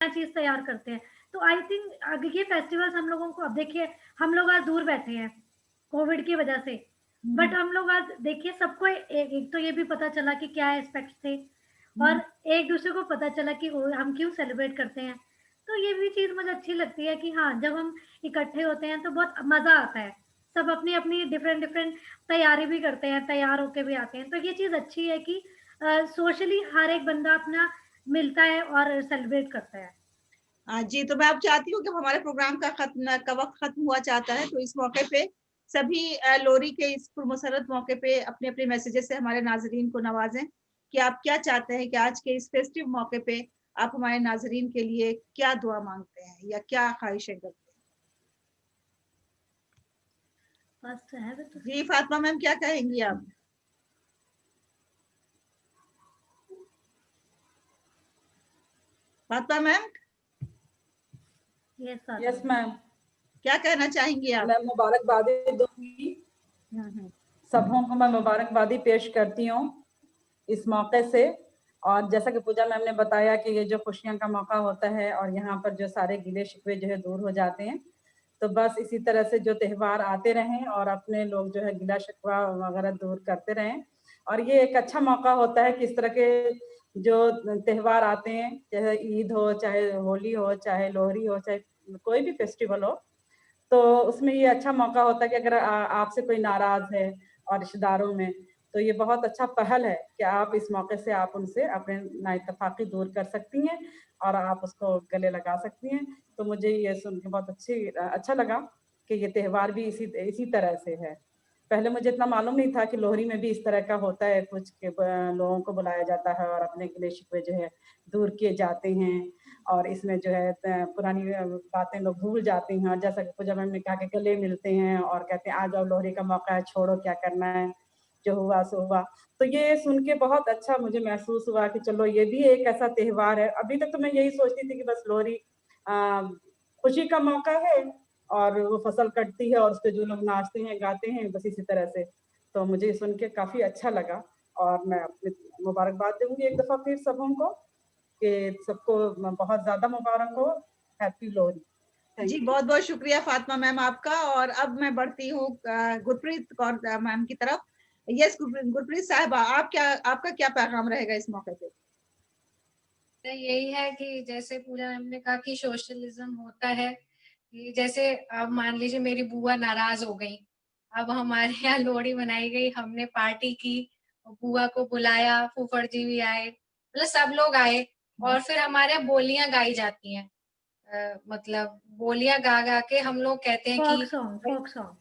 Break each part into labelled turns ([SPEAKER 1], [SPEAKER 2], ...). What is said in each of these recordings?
[SPEAKER 1] चीज़ तैयार करते हैं। तो आई थिंक ये फेस्टिवल्स हम लोगों को, अब देखिए हम लोग आज दूर बैठे हैं कोविड की वजह से, बट हम लोग आज देखिए सबको एक तो ये भी पता चला कि क्या एस्पेक्ट्स थे, और एक दूसरे को पता चला कि हम क्यों सेलिब्रेट करते हैं। तो ये भी चीज़ मुझे अच्छी लगती है कि हाँ, जब हम इकट्ठे होते हैं तो बहुत मज़ा आता है। सब अपनी अपनी डिफरेंट डिफरेंट तैयारी भी करते हैं, तैयार होके भी आते हैं। तो ये चीज़ अच्छी है कि सोशली हर एक बंदा अपना मिलता है और सेलिब्रेट करता है।
[SPEAKER 2] जी, तो मैं अब चाहती हूँ कि हमारे प्रोग्राम का वक़्त ख़त्म हुआ चाहता है, तो इस मौके पे सभी लोहरी के इस पुरमसरत मौके पे अपने-अपने मैसेजेस से हमारे नाज़रीन को नवाज़ें कि आप क्या चाहते हैं कि आज के इस फेस्टिव मौके पे आप हमारे नाज़रीन के लिए क्या दुआ माँगते हैं या क्या ख़्वाहिशें करते हैं?
[SPEAKER 1] फर्स्ट है वो तो।
[SPEAKER 2] जी, फ़ातिमा मैम क्या कहेंगी आप? Fatima ma'am,
[SPEAKER 1] yes sir.
[SPEAKER 3] Yes ma'am,
[SPEAKER 2] क्या कहना चाहेंगी आप?
[SPEAKER 3] मैं मुबारकबादी दूंगी,
[SPEAKER 2] हुँ।
[SPEAKER 3] सबों को मैं मुबारकबादी पेश करती हूँ इस मौके से। और जैसा कि पूजा मैम ने बताया कि ये जो खुशियां का मौका होता है और यहाँ पर जो सारे गिले शिकवे जो है दूर हो जाते हैं, तो बस इसी तरह से जो त्योहार आते रहें और अपने लोग जो है गिला शिकवा वगैरह दूर करते रहें। और ये एक अच्छा मौका होता है कि इस तरह के जो त्योहार आते हैं, चाहे ईद हो, चाहे होली हो, चाहे लोहरी हो, चाहे कोई भी फेस्टिवल हो, तो उसमें ये अच्छा मौका होता है कि अगर आपसे कोई नाराज है और रिश्तेदारों में, तो ये बहुत अच्छा पहल है कि आप इस मौके से आप उनसे अपने नाइतफाकी दूर कर सकती हैं और आप उसको गले लगा सकती हैं। तो मुझे ये सुन के बहुत अच्छा लगा कि ये त्योहार भी इसी तरह से है। पहले मुझे इतना मालूम नहीं था कि लोहरी में भी इस तरह का होता है कुछ कि लोगों को बुलाया जाता है और अपने गिले शिकवे जो है दूर किए जाते हैं, और इसमें जो है पुरानी बातें लोग भूल जाते हैं। और जैसा कि पूजा मैम ने कहा कि गले मिलते हैं और कहते हैं आ जाओ लोहरी का मौका है, छोड़ो क्या करना है, जो हुआ सो हुआ। तो ये सुन के बहुत अच्छा मुझे महसूस हुआ कि चलो ये भी एक ऐसा त्योहार है। अभी तक तो मैं यही सोचती थी कि बस लोहरी खुशी का मौका है और वो फसल कटती है और उस पे जो लोग नाचते हैं गाते हैं, बस इसी तरह से। तो मुझे सुन के काफी अच्छा लगा और मैं अपनी मुबारकबाद दूंगी एक दफा फिर सबों को कि सबको बहुत ज्यादा मुबारक हो, हैप्पी लोहरी।
[SPEAKER 2] जी, बहुत-बहुत शुक्रिया फ़ातिमा मैम आपका। और अब मैं बढ़ती हूँ गुरप्रीत कौर मैम की तरफ। यस गुरप्रीत साहिबा, आपका क्या पैगाम रहेगा इस मौके पे?
[SPEAKER 4] तो यही है कि जैसे पूजा मैम ने कहा कि सोशलिज्म होता है कि जैसे अब मान लीजिए मेरी बुआ नाराज हो गई, अब हमारे यहाँ लोहड़ी मनाई गई, हमने पार्टी की, बुआ को बुलाया, फूफड़ जी भी आए, मतलब सब लोग आए, और फिर हमारे यहाँ बोलियां गाई जाती हैं। मतलब बोलियां गा गा के हम लोग कहते हैं
[SPEAKER 1] फोक
[SPEAKER 4] कि
[SPEAKER 1] सॉन्ग, फोक सॉन्ग,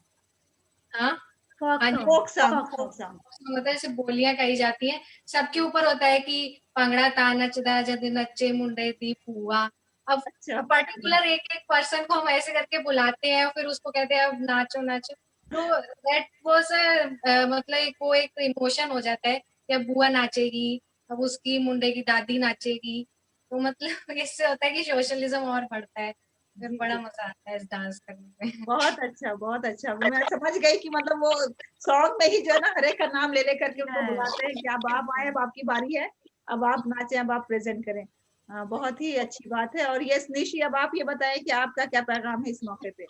[SPEAKER 4] हाँ
[SPEAKER 1] फोक
[SPEAKER 4] हाँ जी,
[SPEAKER 1] सॉन्ग,
[SPEAKER 2] फ़ोक सॉन्ग,
[SPEAKER 1] फोक
[SPEAKER 2] फ़ोक
[SPEAKER 1] सॉन्ग।
[SPEAKER 2] सॉन्ग।
[SPEAKER 4] मतलब ऐसे बोलियां गाई जाती हैं। सबके ऊपर होता है कि भंगड़ा ता नचदा जद नच्चे मुंडे दी फूआ। अब
[SPEAKER 2] अच्छा।
[SPEAKER 4] पर्टिकुलर एक एक पर्सन को हम ऐसे करके बुलाते हैं और फिर उसको कहते हैं अब नाचो नाचो। तो दैट वाज मतलब वो एक इमोशन हो जाता है कि अब बुआ नाचेगी, अब उसकी मुंडे की दादी नाचेगी। तो मतलब इससे होता है कि सोशलिज्म और बढ़ता है, फिर
[SPEAKER 2] जी,
[SPEAKER 4] बड़ा
[SPEAKER 2] जी।
[SPEAKER 4] मजा आता है इस डांस करने में।
[SPEAKER 2] बहुत अच्छा, बहुत अच्छा। मैं समझ गई कि मतलब वो सॉन्ग में ही जो है ना हर एक का नाम ले करके उनको बुलाते हैं कि अब आप आए, अब आपकी बारी है, अब आप नाचें, अब आप प्रेज़ेंट करें। बहुत ही अच्छी बात है। और यस निशी, अब आप ये बताएँ कि आपका क्या पैगाम है इस मौके पे?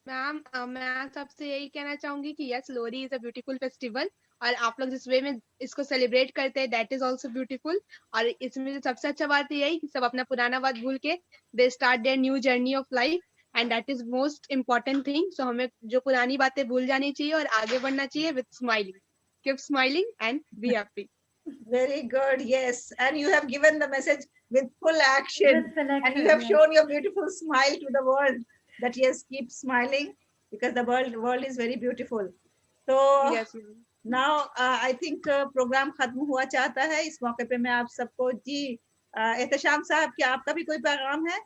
[SPEAKER 5] मैम मैं सबसे यही कहना चाहूंगी कि yes Lohri is a beautiful festival, और आप लोग जिस वे में इसको सेलिब्रेट करते हैं दैट इज आल्सो ब्यूटीफुल। और इसमें जो सबसे अच्छा बात यही कि सब अपना पुराना बात भूल के they start their new journey of life, and that is most important thing. So हमें जो पुरानी बातें भूल जानी चाहिए और आगे बढ़ना चाहिए with smiling. Keep smiling and be happy.
[SPEAKER 2] Very good. Yes. And you have given the message with full action.
[SPEAKER 1] With
[SPEAKER 2] And you
[SPEAKER 1] selection,
[SPEAKER 2] have
[SPEAKER 1] yes.
[SPEAKER 2] shown your beautiful smile to the world that yes, keep smiling because the world is very beautiful. So
[SPEAKER 5] yes ma'am.
[SPEAKER 2] now I think program खत्म हुआ चाहता है। इस मौके पे मैं आप सबको जी एहतशाम साहब, क्या आपका भी कोई पैगाम है?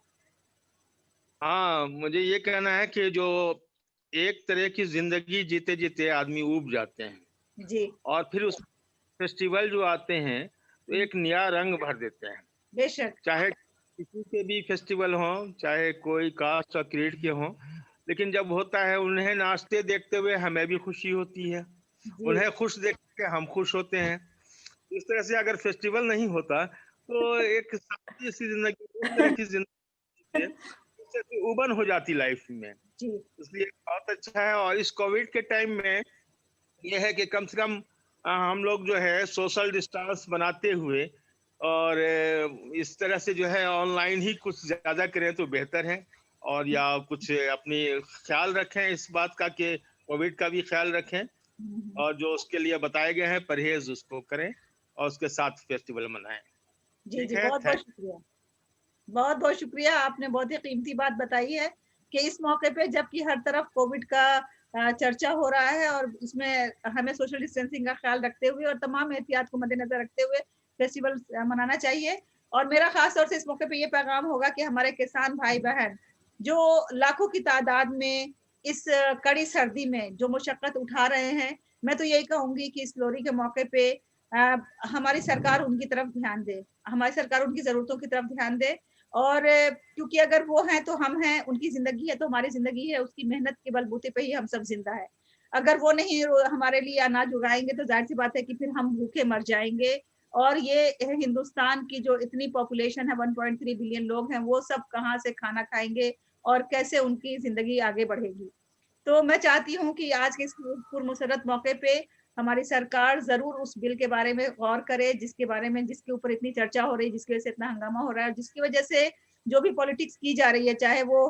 [SPEAKER 6] हाँ, मुझे ये कहना है कि जो एक तरह की जिंदगी जीते जीते आदमी ऊब जाते हैं
[SPEAKER 2] जी,
[SPEAKER 6] और फिर उस फेस्टिवल जो आते हैं तो एक नया रंग भर देते हैं।
[SPEAKER 2] बेशक।
[SPEAKER 6] चाहे किसी के भी फेस्टिवल हो, चाहे कोई कास्ट और क्रीड के हो, लेकिन जब होता है उन्हें नाचते देखते हुए हमें भी खुशी होती है,
[SPEAKER 2] जी,
[SPEAKER 6] उन्हें खुश देख के हम खुश होते हैं। इस तरह से अगर फेस्टिवल नहीं होता तो एक सादी सी जिंदगी, इस तरह की जिंदगी से उबन हो जाती लाइफ में।
[SPEAKER 2] जी
[SPEAKER 6] इसलिए बहुत अच्छा है। और इस कोविड के टाइम में ये है कि कम से कम हम लोग जो है सोशल डिस्टेंस बनाते हुए और इस तरह से जो है ऑनलाइन ही कुछ ज्यादा करें तो बेहतर है। और या कुछ अपनी ख्याल रखें इस बात का कि कोविड का भी ख्याल रखें, और जो उसके लिए बताए गए हैं परहेज उसको करें और उसके साथ फेस्टिवल मनाएं।
[SPEAKER 2] जी
[SPEAKER 6] ठीक
[SPEAKER 2] जी,
[SPEAKER 6] है,
[SPEAKER 2] बहुत बहुत शुक्रिया। बहुत बहुत शुक्रिया, आपने बहुत ही कीमती बात बताई है कि इस मौके पे जबकि हर तरफ कोविड का चर्चा हो रहा है और उसमें हमें सोशल डिस्टेंसिंग का ख्याल रखते हुए और तमाम एहतियात को मद्देनजर रखते हुए फेस्टिवल मनाना चाहिए। और मेरा खास तौर से इस मौके पे ये पैगाम होगा कि हमारे किसान भाई बहन जो लाखों की तादाद में इस कड़ी सर्दी में जो मुशक्कत उठा रहे हैं, मैं तो यही कहूंगी कि इस लोरी के मौके पे हमारी सरकार उनकी तरफ ध्यान दे, हमारी सरकार उनकी जरूरतों की तरफ ध्यान दे। और क्योंकि अगर वो हैं तो हम हैं, उनकी जिंदगी है तो हमारी जिंदगी है, उसकी मेहनत के बलबूते पे ही हम सब जिंदा है। अगर वो नहीं हमारे लिए अनाज उगाएंगे तो जाहिर सी बात है कि फिर हम भूखे मर जाएंगे। और ये हिंदुस्तान की जो इतनी पॉपुलेशन है, 1.3 बिलियन लोग हैं, वो सब कहाँ से खाना खाएंगे और कैसे उनकी जिंदगी आगे बढ़ेगी। तो मैं चाहती हूँ कि आज के इस पुरमसरत मौके पे हमारी सरकार जरूर उस बिल के बारे में गौर करे जिसके बारे में, जिसके ऊपर इतनी चर्चा हो रही है, जिसकी वजह से इतना हंगामा हो रहा है, और जिसकी वजह से जो भी पॉलिटिक्स की जा रही है, चाहे वो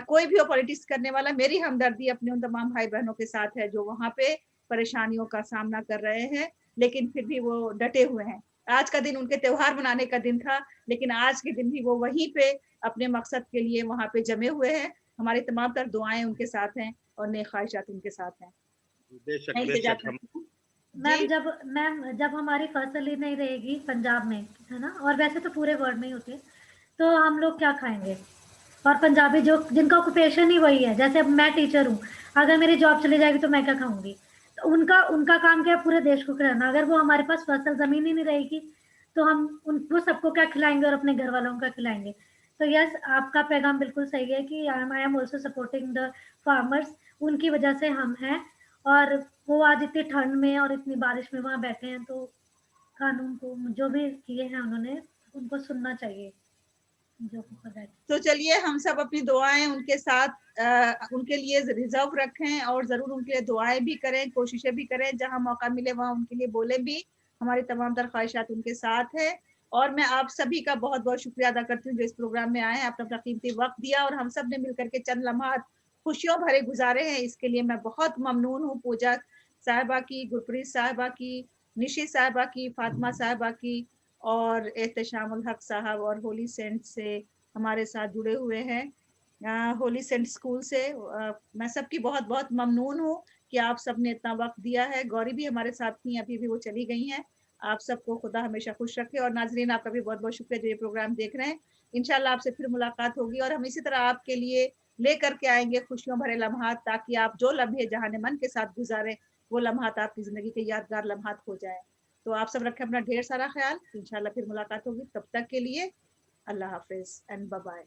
[SPEAKER 2] कोई भी हो पॉलिटिक्स करने वाला, मेरी हमदर्दी अपने उन तमाम भाई बहनों के साथ है जो वहां पे परेशानियों का सामना कर रहे हैं, लेकिन फिर भी वो डटे हुए हैं। आज का दिन उनके त्योहार मनाने का दिन था, लेकिन आज के दिन भी वो वहीं पे अपने मकसद के लिए वहां पे जमे हुए हैं। हमारी तमाम तर दुआएं उनके साथ हैं और नेक ख्वाहिशात उनके साथ हैं।
[SPEAKER 6] बेशक
[SPEAKER 2] नहीं से
[SPEAKER 6] बेशक
[SPEAKER 2] जाता
[SPEAKER 6] हम
[SPEAKER 1] मैम
[SPEAKER 2] जी
[SPEAKER 1] जब हमारी फसल ही नहीं रहेगी पंजाब में, है ना, और वैसे तो पूरे वर्ल्ड में ही होती है, तो हम लोग क्या खाएंगे? और पंजाबी जो जिनका ऑक्यूपेशन ही वही है, जैसे अब मैं टीचर हूँ, अगर मेरी जॉब चली जाएगी तो मैं क्या खाऊंगी? तो उनका उनका काम क्या है? पूरे देश को खिलाना। अगर वो हमारे पास फसल जमीन ही नहीं रहेगी तो हम उनको सबको क्या खिलाएंगे और अपने घर वालों का खिलाएंगे? तो यस, आपका पैगाम बिल्कुल सही है कि I am also supporting the farmers. उनकी वजह से हम हैं, और वो आज इतनी ठंड में और इतनी बारिश में वहां बैठे हैं, तो कानून को जो भी किए हैं उन्होंने, उनको सुनना चाहिए जो ऊपर बैठे।
[SPEAKER 2] तो चलिए हम सब अपनी दुआएं उनके साथ उनके लिए रिजर्व रखें और जरूर उनके लिए दुआएं भी करें, कोशिशें भी करें, जहां मौका मिले वहां उनके लिए बोले भी। हमारी तमाम तर ख्वाहिशात उनके साथ है। और मैं आप सभी का बहुत बहुत शुक्रिया अदा करती हूँ जो इस प्रोग्राम में आए हैं, आपने अपना कीमती वक्त दिया और हम सब ने मिलकर के चंद लम्हात खुशियों भरे गुजारे हैं। इसके लिए मैं बहुत ममनून हूँ पूजा साहिबा की, गुरप्रीत साहिबा की, निशी साहिबा की, फातिमा साहिबा की, और एहतशामुल हक साहब और होली सेंट से हमारे साथ जुड़े हुए हैं, होली सेंट स्कूल से। मैं सबकी बहुत बहुत ममनून हूँ कि आप सबने इतना वक्त दिया है। गौरी भी हमारे साथ थी, अभी भी वो चली गई हैं। आप सबको खुदा हमेशा खुश रखे। और नाजरीन, आपका भी बहुत बहुत शुक्रिया जो ये प्रोग्राम देख रहे हैं। इंशाल्लाह आपसे फिर मुलाकात होगी और हम इसी तरह आपके लिए लेकर के आएंगे खुशियों भरे लम्हात, ताकि आप जो लम्हे जहां मन के साथ गुजारे वो लम्हात आपकी जिंदगी के यादगार लम्हात हो जाए। तो आप सब रखें अपना ढेर सारा ख्याल। इंशाल्लाह फिर मुलाकात होगी, तब तक के लिए अल्लाह हाफिज एंड बाय बाय।